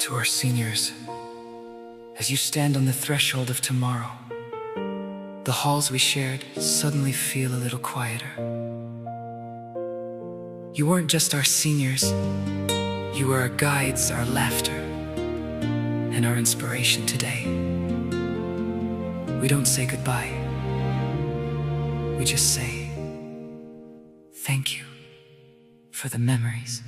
To our seniors, as you stand on the threshold of tomorrow, the halls we shared suddenly feel a little quieter. You weren't just our seniors, you were our guides, our laughter, and our inspiration today. We don't say goodbye, we just say thank you for the memories.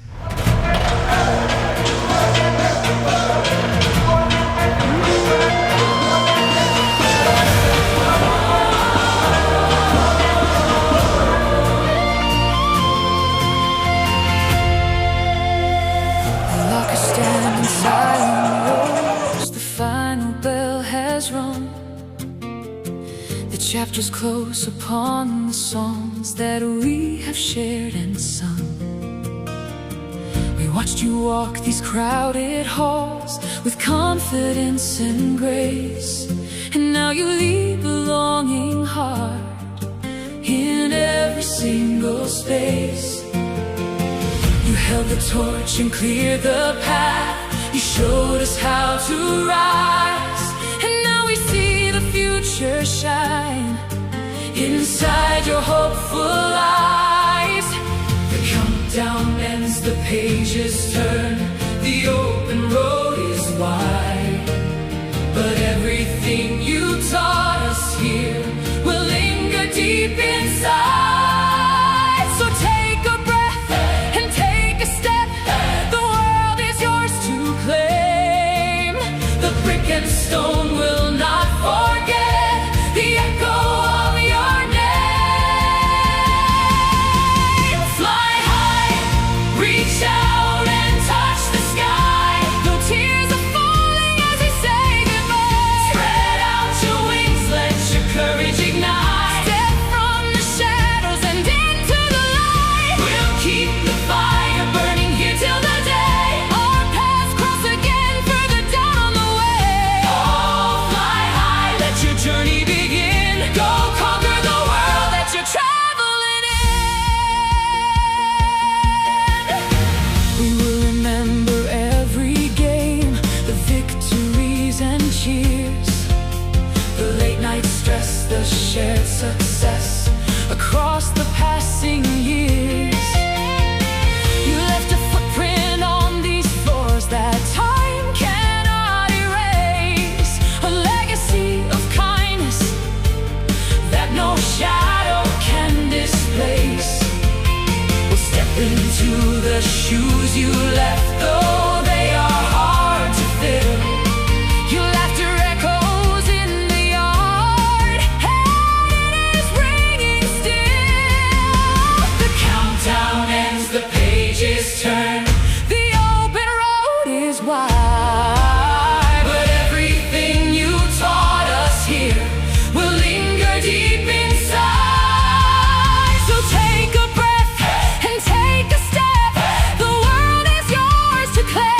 Stand in silent rows, the final bell has rung. The chapters close upon the songs that we have shared and sung. We watched you walk these crowded halls with confidence and grace, and now you leave a longing heart in every single space. You held the torch and cleared the path. You showed us how to rise, and now we see the future shine inside your hopeful eyes. The countdown ends, the pages turn, the open road is wide, but everything you taught us here will linger deep inside. So take a breath and take a step. The world is yours to claim. The brick and stone will not forget the echo of your name. Fly high, reach out and touch the sky. Though tears are falling as we say goodbye, spread out your wings, let your courage ignite. Step from the shadows and into the light. We'll keep the fire burning here till the day our paths cross again, further down on the way. Oh, fly high, let your journey begin. Go conquer the world that you're traveling in. We will remember every game, the victories and cheers, the late night stress, the shared success across the passing years. You left a footprint on these floors that time cannot erase, a legacy of kindness that no shadow can displace. We'll step into the shoes you left, though they are hard to fill. Your laughter echoes in the yard, and it is ringing still. The countdown ends, the pages turn, the open road is wide, but everything you taught us here will linger deep inside. So take a breath and take a step. The world is yours to claim.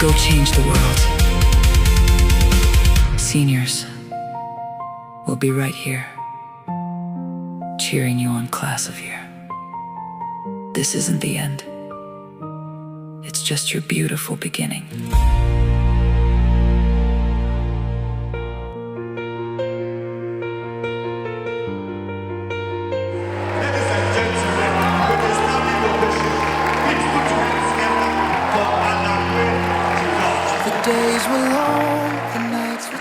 You'll change the world. Seniors, we'll be right here, cheering you on class of year. This isn't the end. It's just your beautiful beginning.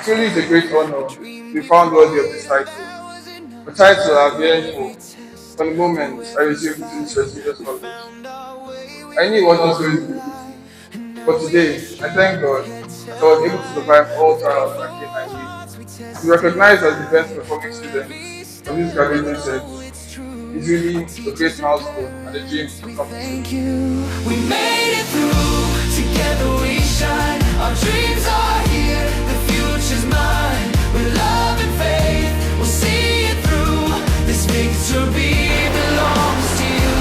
Truly is a great honor to be found worthy of this title. A title I've yearned for from the moment I received this prestigious college. I knew it wasn't going to be easy, but today I thank God that I was able to survive all trials that came my way. To be recognized as the best performing student of this graduating set is really a great milestone and a dream to come true. We made it through, together we shine. Our dreams are here, the future's mine. With love and faith, we'll see it through. This victory belongs to you.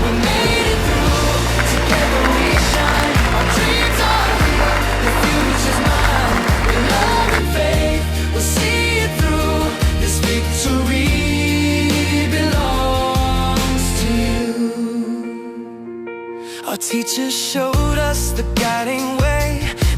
We made it through, together we shine. Our dreams are here, the future's mine. With love and faith, we'll see it through. This victory belongs to you. Our teachers showed us the guiding way,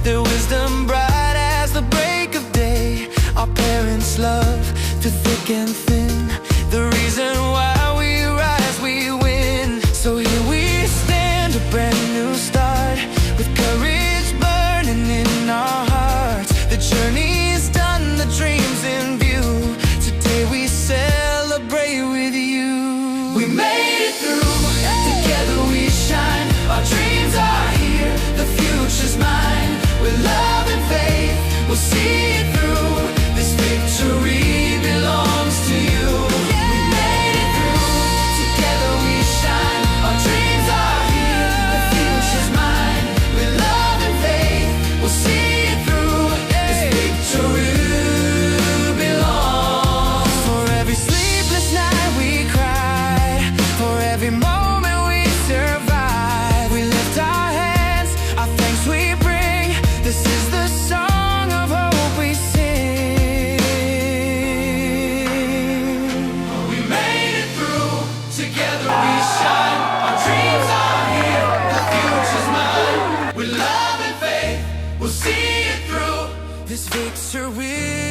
their wisdom bright as the break of day. Our parents' love through thick and thin, the reason why we rise, we win. So here we stand, a brand new start, with courage burning in our hearts. The journey's done, the dream's in view. Today we celebrate with you. We made it through, together we shine. Our dreams are here, the future's mine. With love and faith, we'll see it through. This victory belongs to you. We made it through, together we shine. Our dreams are here, the future's mine. With love and faith, we'll see it through. This victory belongs. For every sleepless night we cried, for every moment we survived, we lift our hands, our thanks we bring. This is the song of hope we sing. We made it through, together we shine. Our dreams are here, the future's mine. With love and faith, we'll see it through. This victory